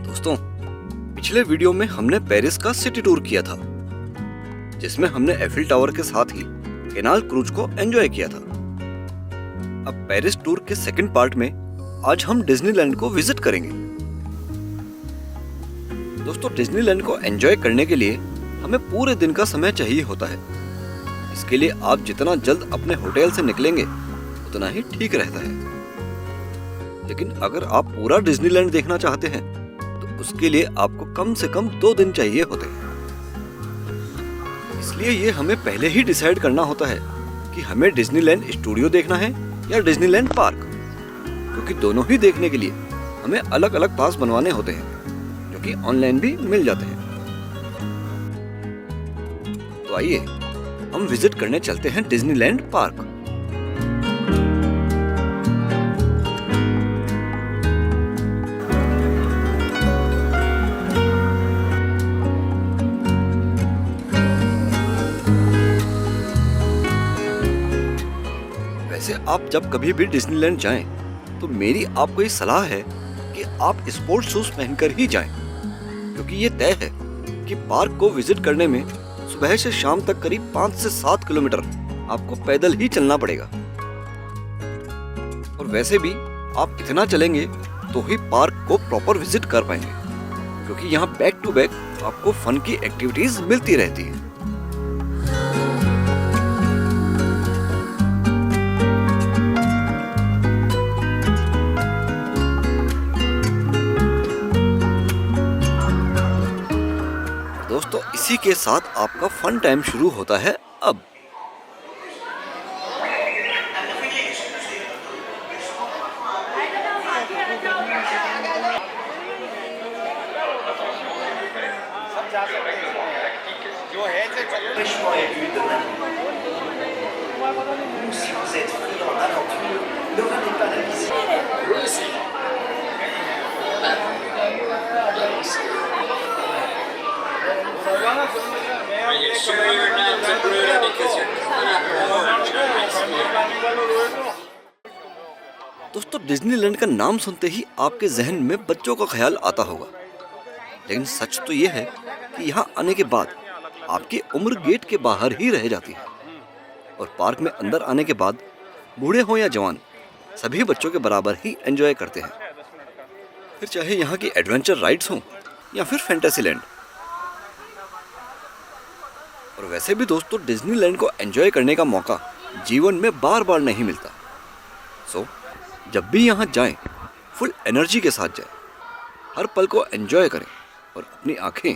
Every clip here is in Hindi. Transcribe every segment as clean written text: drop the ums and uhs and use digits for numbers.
दोस्तों, पिछले वीडियो में हमने पेरिस का सिटी टूर किया था, जिसमें हमने एफिल टावर के साथ ही कैनाल क्रूज को एंजॉय किया था। अब पेरिस टूर के सेकंड पार्ट में आज हम डिज्नीलैंड को विजिट करेंगे। दोस्तों, डिज्नीलैंड को एंजॉय करने के लिए हमें पूरे दिन का समय चाहिए होता है। इसके लिए आप जितना जल्द अपने होटल से निकलेंगे उतना ही ठीक रहता है। लेकिन अगर आप पूरा डिज्नीलैंड देखना चाहते हैं तो उसके लिए आपको कम से कम 2 दिन चाहिए होते हैं। इसलिए ये हमें पहले ही डिसाइड करना होता है कि हमें डिज्नीलैंड स्टूडियो देखना है या डिज्नीलैंड पार्क, क्योंकि दोनों ही देखने के लिए हमें अलग अलग पास बनवाने होते हैं, जो कि ऑनलाइन भी मिल जाते हैं। तो आइए हम विजिट करने चलते हैं डिज्नीलैंड पार्क। वैसे आप जब कभी भी डिज्नीलैंड जाएं तो मेरी आपको ये सलाह है कि आप स्पोर्ट्स शूज पहनकर ही जाएं, क्योंकि ये तय है कि पार्क को विजिट करने में सुबह से शाम तक करीब 5 से 7 किलोमीटर आपको पैदल ही चलना पड़ेगा। और वैसे भी आप इतना चलेंगे तो ही पार्क को प्रॉपर विजिट कर पाएंगे, क्योंकि यहाँ बैक टू बैक आपको फन की एक्टिविटीज मिलती रहती है। दोस्तों, इसी के साथ आपका फन टाइम शुरू होता है अब। जो है fraîchement élu demain. Ou si vous êtes friand d'aventure, ne venez pas la visiter. दोस्तों, डिज्नीलैंड का नाम सुनते ही आपके जहन में बच्चों का ख्याल आता होगा, लेकिन सच तो यह है कि यहाँ आने के बाद आपकी उम्र गेट के बाहर ही रह जाती है। और पार्क में अंदर आने के बाद बूढ़े हो या जवान, सभी बच्चों के बराबर ही एंजॉय करते हैं, फिर चाहे यहाँ की एडवेंचर राइड्स हों या फिर फैंटेसीलैंड। और वैसे भी दोस्तों, डिज्नीलैंड को एंजॉय करने का मौका जीवन में बार बार नहीं मिलता। सो जब भी यहाँ जाएं, फुल एनर्जी के साथ जाएं, हर पल को एंजॉय करें और अपनी आंखें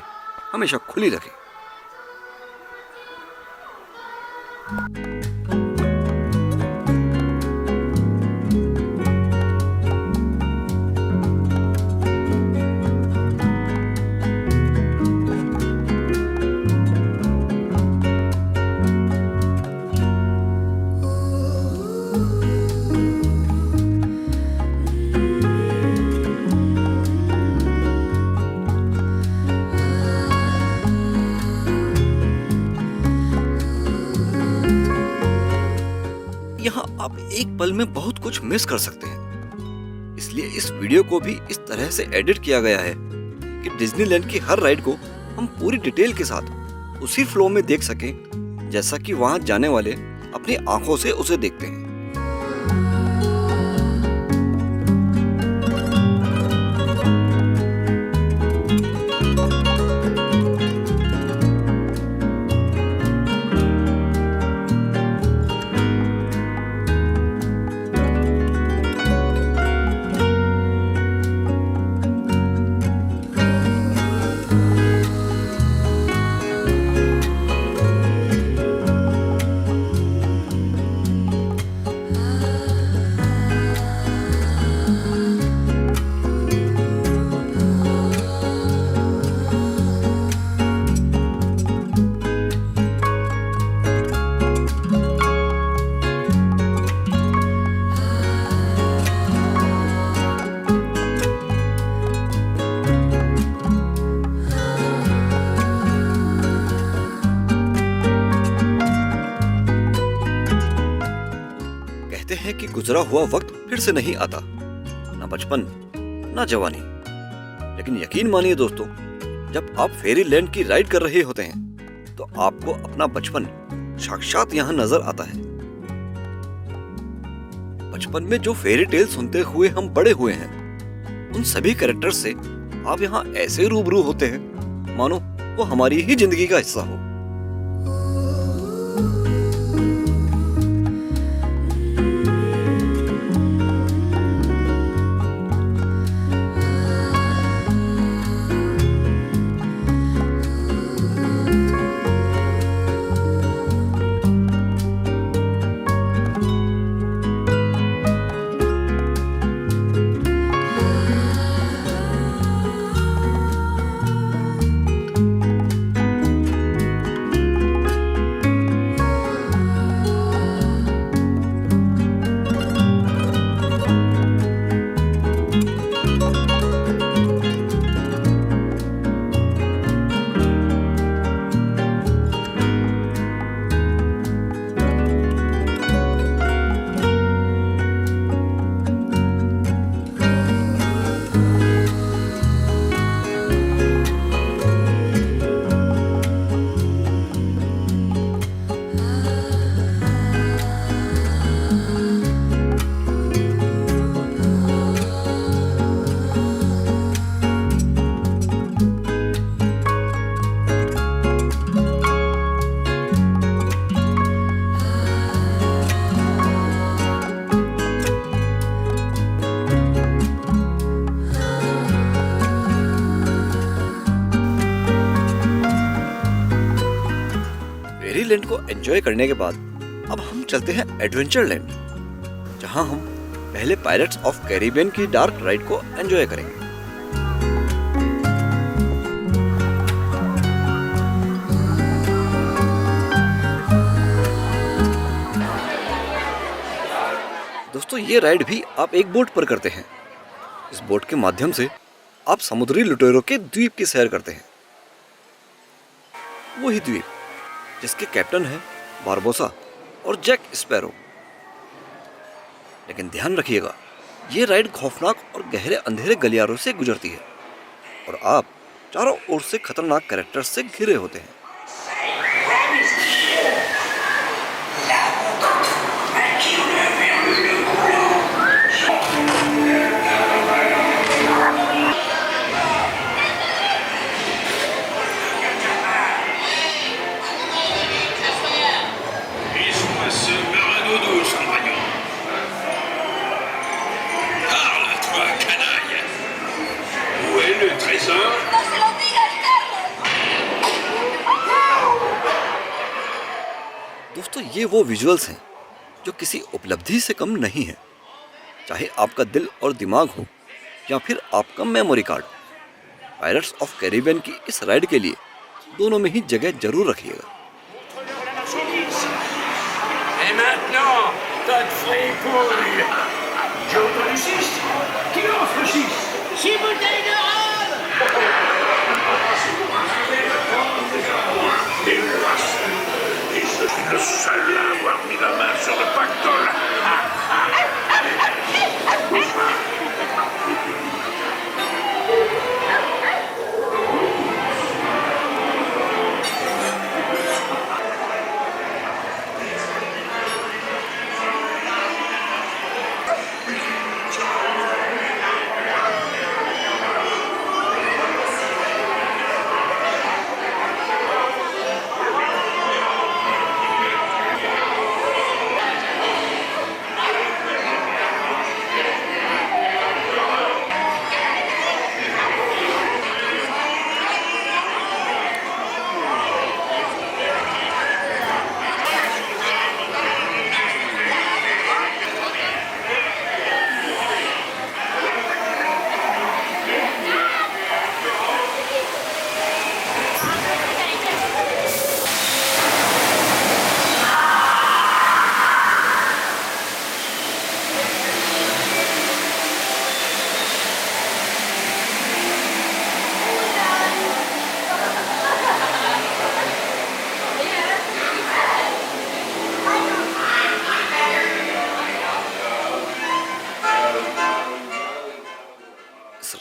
हमेशा खुली रखें। यहाँ आप एक पल में बहुत कुछ मिस कर सकते हैं। इसलिए इस वीडियो को भी इस तरह से एडिट किया गया है कि डिज्नीलैंड की हर राइड को हम पूरी डिटेल के साथ उसी फ्लो में देख सकें, जैसा कि वहां जाने वाले अपनी आंखों से उसे देखते हैं। कहते हैं कि गुजरा हुआ वक्त फिर से नहीं आता, ना बचपन ना जवानी। लेकिन यकीन मानिए दोस्तों, जब आप फेरी लैंड की राइड कर रहे होते हैं तो आपको अपना बचपन साक्षात यहाँ नजर आता है। बचपन में जो फेरी टेल सुनते हुए हम बड़े हुए हैं, उन सभी कैरेक्टर से आप यहाँ ऐसे रूबरू होते हैं मानो वो हमारी ही जिंदगी का हिस्सा हो। लैंड को एंजॉय करने के बाद अब हम चलते हैं एडवेंचर लैंड, जहां हम पहले पायरेट्स ऑफ कैरिबियन की डार्क राइड को एंजॉय करेंगे। दोस्तों, ये राइड भी आप एक बोट पर करते हैं। इस बोट के माध्यम से आप समुद्री लुटेरों के द्वीप की सैर करते हैं। वही द्वीप जिसके कैप्टन है बारबोसा और जैक स्पैरो। लेकिन ध्यान रखिएगा, ये राइड खौफनाक और गहरे अंधेरे गलियारों से गुजरती है और आप चारों ओर से खतरनाक कैरेक्टर्स से घिरे होते हैं। दोस्तों, ये वो विजुअल्स हैं जो किसी उपलब्धि से कम नहीं है। चाहे आपका दिल और दिमाग हो या फिर आपका memory card, pirates of Caribbean की इस राइड के लिए दोनों में ही जगह जरूर रखिएगा। Le seul à avoir mis la main sur le pactole.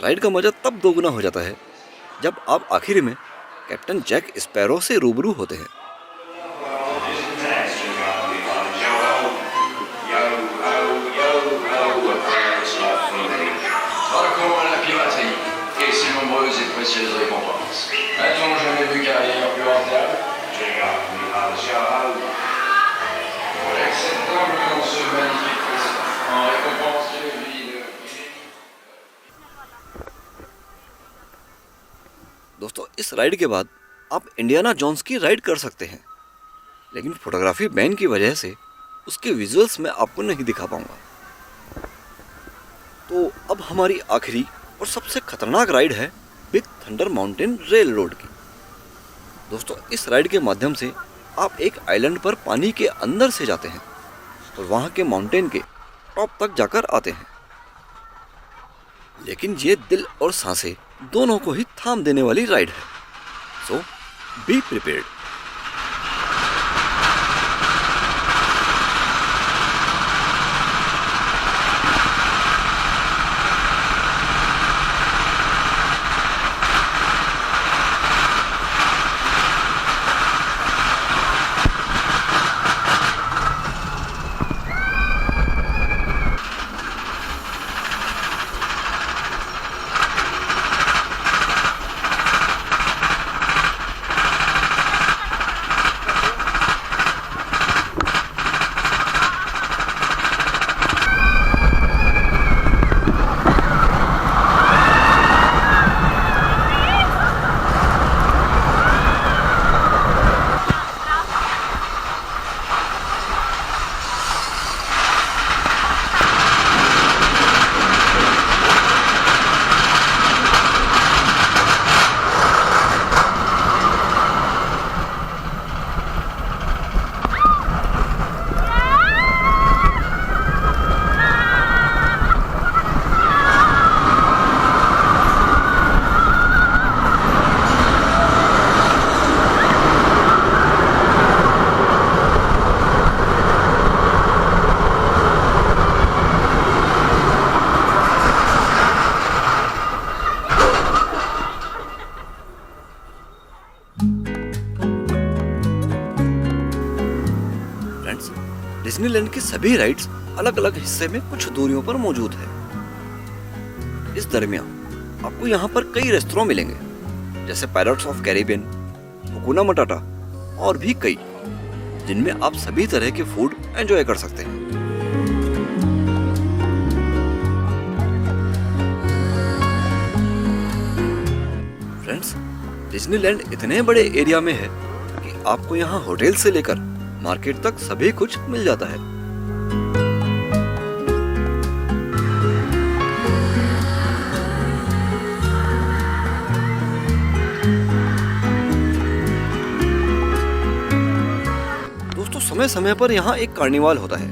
Ride का मजा तब दोगुना हो जाता है जब आप आखिर में कैप्टन जैक स्पैरो से रूबरू होते हैं। Recommande la piraterie et ses nombreuses et précieuses récompenses. A-t-on jamais vu carrière plus rentable? Acceptable dans ce magnifique pression. En récompense de vie de... दोस्तों, इस राइड के बाद आप इंडियाना जोन्स की राइड कर सकते हैं, लेकिन फोटोग्राफी बैन की वजह से उसके विजुअल्स मैं आपको नहीं दिखा पाऊंगा। तो अब हमारी आखिरी और सबसे खतरनाक राइड है big thunder mountain rail road की। दोस्तों, इस राइड के माध्यम से आप एक आइलैंड पर पानी के अंदर से जाते हैं और वहां के माउंटेन के टॉप तक जाकर आते हैं। लेकिन ये दिल और सांसें दोनों को ही थाम देने वाली राइड है, सो बी प्रिपेयर्ड। डिज्नीलैंड की सभी राइड्स अलग अलग हिस्से में कुछ दूरियों पर मौजूद है। इस दरमियान आपको यहाँ पर कई रेस्तरां मिलेंगे, जैसे पायरेट्स ऑफ कैरिबियन, हुकुना मटाटा और भी कई, जिनमें आप सभी तरह के फूड एंजॉय कर सकते हैं। फ्रेंड्स, डिज्नीलैंड इतने बड़े एरिया में है कि आपको यहाँ होटल से लेकर मार्केट तक सभी कुछ मिल जाता है। दोस्तों, समय समय पर यहाँ एक कार्निवाल होता है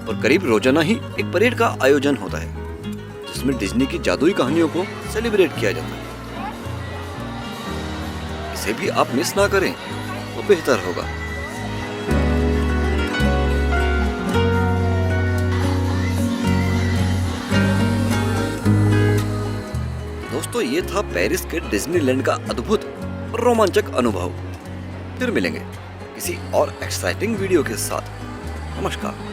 और करीब रोजाना ही एक परेड का आयोजन होता है, जिसमें डिज्नी की जादुई कहानियों को सेलिब्रेट किया जाता है। इसे भी आप मिस ना करें तो बेहतर होगा। दोस्तों, ये था पेरिस के डिज्नीलैंड का अद्भुत और रोमांचक अनुभव। फिर मिलेंगे किसी और एक्साइटिंग वीडियो के साथ। नमस्कार।